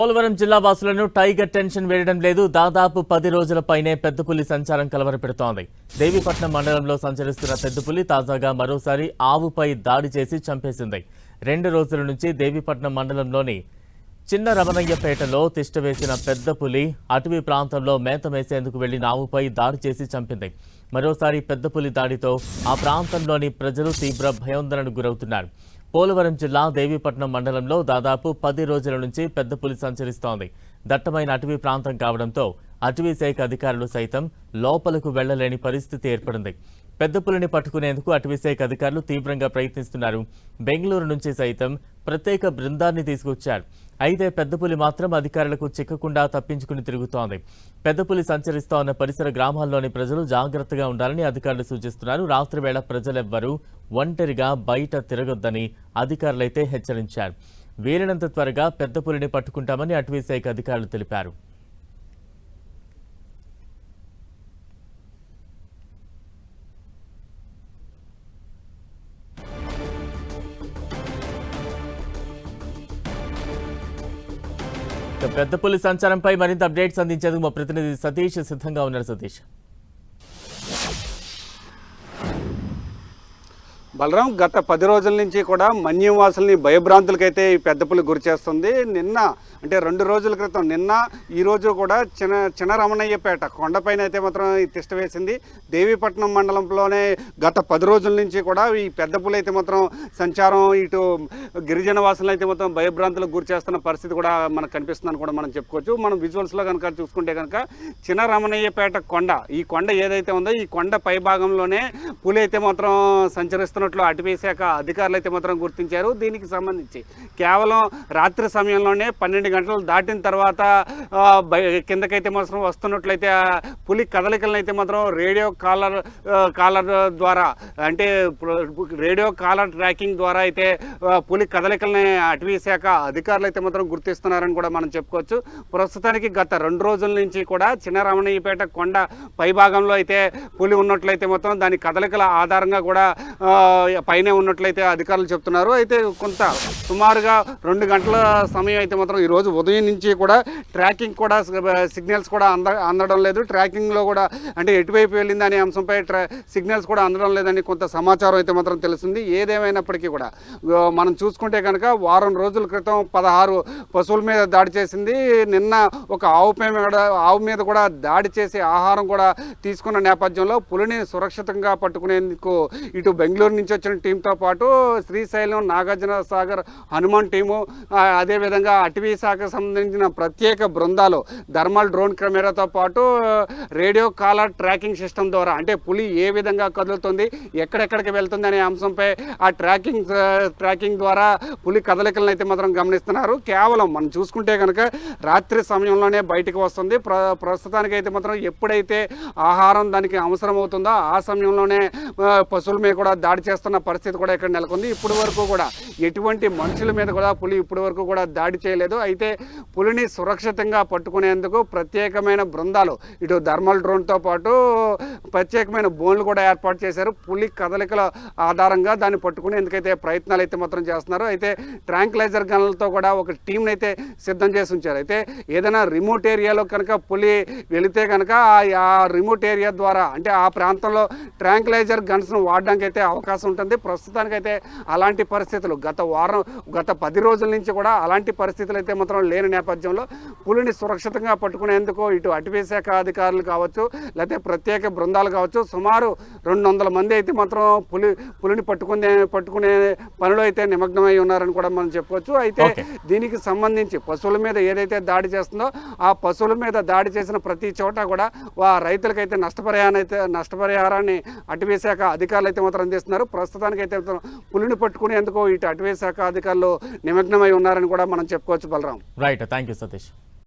పోలవరం జిల్లా వాసులను tiger tension వేయడం లేదు. దాదాపు 10 రోజుల పైనే పెద్దపులి సంచారం కలవరపెడుతోంది. దేవీపట్నం మండలంలో సంచరిస్తున్న పెద్దపులి తాజాగా మరోసారి ఆవుపై దాడి చేసి చంపేసింది. 2 రోజుల నుంచి దేవీపట్నం మండలంలోని చిన్న రమణయ్యపేటలో తిష్టవేసిన పెద్దపులి అటవీ ప్రాంతంలో మేత మేసేందుకు వెళ్లిన ఆవుపై దాడి చేసి చంపింది. మరోసారి పెద్దపులి దాడితో ఆ ప్రాంతంలోని ప్రజలు తీవ్ర భయాందోళనకు గురవుతున్నారు. పోలవరం జిల్లా దేవీపట్నం మండలంలో దాదాపు 10 రోజుల నుంచి పెద్దపులి సంచరిస్తోంది. దట్టమైన అటవీ ప్రాంతం కావడంతో అటవీ శాఖ అధికారులు సైతం లోపలకు వెళ్లలేని పరిస్థితి ఏర్పడింది. పెద్దపులిని పట్టుకునేందుకు అటవీ శాఖ అధికారులు తీవ్రంగా ప్రయత్నిస్తున్నారు. బెంగళూరు నుంచి సైతం ప్రత్యేక బృందాన్ని తీసుకొచ్చారు. అయితే పెద్దపులి మాత్రం అధికారులకు చిక్కకుండా తప్పించుకుని తిరుగుతోంది. పెద్దపులి సంచరిస్తోన్న పరిసర గ్రామాల్లోని ప్రజలు జాగ్రత్తగా ఉండాలని అధికారులు సూచిస్తున్నారు. రాత్రివేళ ప్రజలెవ్వరూ ఒంటరిగా బయట తిరగొద్దని అధికారులైతే హెచ్చరించారు. వీలైనంత త్వరగా పెద్దపులిని పట్టుకుంటామని అటవీ శాఖ అధికారులు తెలిపారు. పెద్దపులి సంచారంపై మరింత అప్డేట్స్ అందించేందుకు మా ప్రతినిధి సతీష్ సిద్ధంగా ఉన్నారు. సతీష్, బలరాం, గత 10 రోజుల నుంచి కూడా మన్యం వాసుల్ని భయభ్రాంతులకైతే ఈ పెద్దపులి గురి చేస్తుంది. నిన్న అంటే 2 రోజుల క్రితం ఈ రోజు కూడా చిన్న రమణయ్యపేట కొండపైన అయితే మాత్రం తిష్ట వేసింది. దేవీపట్నం మండలంలోనే గత 10 రోజుల నుంచి కూడా ఈ పెద్దపులి అయితే మాత్రం సంచారం ఇటు గిరిజన వాసులను అయితే మొత్తం భయభ్రాంతులకు గురి చేస్తున్న పరిస్థితి కూడా మనకు కనిపిస్తుందని కూడా మనం చెప్పుకోవచ్చు. మనం విజువల్స్లో కనుక చూసుకుంటే కనుక చిన్న రమణయ్యపేట కొండ, ఈ కొండ ఏదైతే ఉందో ఈ కొండ పై భాగంలోనే పులి అయితే మాత్రం సంచరిస్తున్నట్లు అటవీ శాఖ అధికారులు అయితే మాత్రం గుర్తించారు. దీనికి సంబంధించి కేవలం రాత్రి సమయంలోనే 12 గంటలు దాటిన తర్వాత కిందకైతే మాత్రం వస్తున్నట్లయితే పులి కదలికలను అయితే మాత్రం రేడియో కాలర్ ద్వారా అంటే రేడియో కాలర్ ట్రాకింగ్ ద్వారా అయితే పులి కదలికలని అటవీ శాఖ అధికారులు అయితే మాత్రం గుర్తిస్తున్నారని కూడా మనం చెప్పుకోవచ్చు. ప్రస్తుతానికి గత 2 రోజుల నుంచి కూడా చిన్న రమణయ్యపేట కొండ పైభాగంలో అయితే పులి ఉన్నట్లయితే మొత్తం దాని కదలికల ఆధారంగా కూడా పైనే ఉన్నట్లయితే అధికారులు చెప్తున్నారు. అయితే కొంత సుమారుగా 2 గంటల సమయం అయితే మాత్రం ఈరోజు ఉదయం నుంచి కూడా ట్రాకింగ్ కూడా సిగ్నల్స్ కూడా అందడం లేదు. ట్రాకింగ్లో కూడా అంటే ఎటువైపు వెళ్ళింది అనే అంశంపై సిగ్నల్స్ కూడా అందడం లేదని కొంత సమాచారం అయితే మాత్రం తెలిసింది. ఏదేమైనప్పటికీ కూడా మనం చూసుకుంటే కనుక వారం రోజుల క్రితం 16 పశువుల మీద దాడి చేసింది. నిన్న ఒక ఆవు మీద కూడా దాడి చేసి ఆహారం కూడా తీసుకున్న నేపథ్యంలో పులిని సురక్షితంగా పట్టుకునేందుకు ఇటు బెంగళూరు నుంచి వచ్చిన టీంతో పాటు శ్రీశైలం, నాగార్జున సాగర్, హనుమాన్ టీము, అదేవిధంగా అటవీ శాఖకు సంబంధించిన ప్రత్యేక బృందాలు థర్మల్ డ్రోన్ కెమెరాతో పాటు రేడియో కాలర్ ట్రాకింగ్ సిస్టమ్ ద్వారా అంటే పులి ఏ విధంగా కదులుతుంది, ఎక్కడెక్కడికి వెళ్తుంది అనే అంశంపై ఆ ట్రాకింగ్ ద్వారా పులి కదలికలను అయితే మాత్రం గమనిస్తున్నారు. కేవలం మనం చూసుకుంటే కనుక రాత్రి సమయంలోనే బయటకు వస్తుంది. ప్రస్తుతానికి అయితే మాత్రం ఎప్పుడైతే ఆహారం దానికి అవసరం అవుతుందో ఆ సమయంలోనే పశువుల మీద కూడా దాడి చేస్తున్న పరిస్థితి కూడా ఇక్కడ నెలకొంది. ఇప్పటి వరకు కూడా ఎటువంటి మనుషుల మీద కూడా పులి ఇప్పటి వరకు కూడా దాడి చేయలేదు. అయితే పులిని సురక్షితంగా పట్టుకునేందుకు ప్రత్యేకమైన బృందాలు ఇటు థర్మల్ డ్రోన్తో పాటు ప్రత్యేకమైన బోన్లు కూడా ఏర్పాటు చేశారు. పులి కదలికల ఆధారంగా దాన్ని పట్టుకునేందుకైతే ప్రయత్నాలు అయితే మాత్రం చేస్తున్నారు. అయితే ట్రాంక్లైజర్ గన్లతో కూడా ఒక టీంని అయితే సిద్ధం చేసి ఉంచారు. అయితే ఏదైనా రిమోట్ ఏరియాలో కనుక పులి వెళితే కనుక ఆ రిమోట్ ఏరియా ద్వారా అంటే ఆ ప్రాంతంలో ట్రాంక్లైజర్ గన్స్ను వాడడానికి అయితే అవకాశం ఉంటుంది. ప్రస్తుతానికైతే అలాంటి పరిస్థితులు గత 10 రోజుల నుంచి కూడా అలాంటి పరిస్థితులు అయితే మాత్రం లేని నేపథ్యంలో పులిని సురక్షితంగా పట్టుకునేందుకు ఇటు అటవీ శాఖ అధికారులు కావచ్చు, లేకపోతే ప్రత్యేక బృందాలు కావచ్చు, సుమారు 200 మంది అయితే మాత్రం పులిని పట్టుకునే పనిలో అయితే నిమగ్నమై ఉన్నారని కూడా మనం చెప్పుకోవచ్చు. అయితే దీనికి సంబంధించి పశువుల మీద ఏదైతే దాడి చేస్తుందో ఆ పశువుల మీద దాడి చేసిన ప్రతి చోట కూడా రైతులకైతే నష్టపరిహారాన్ని అటవీ శాఖ అధికారులు అయితే మాత్రం అందిస్తున్నారు. ప్రస్తుతానికి అయితే పులిని పట్టుకునేందుకు ఇటు అటవీ శాఖ అధికారులు నిమగ్నమై ఉన్నారని కూడా మనం చెప్పుకోవచ్చు. Balaram, right, thank you Satish.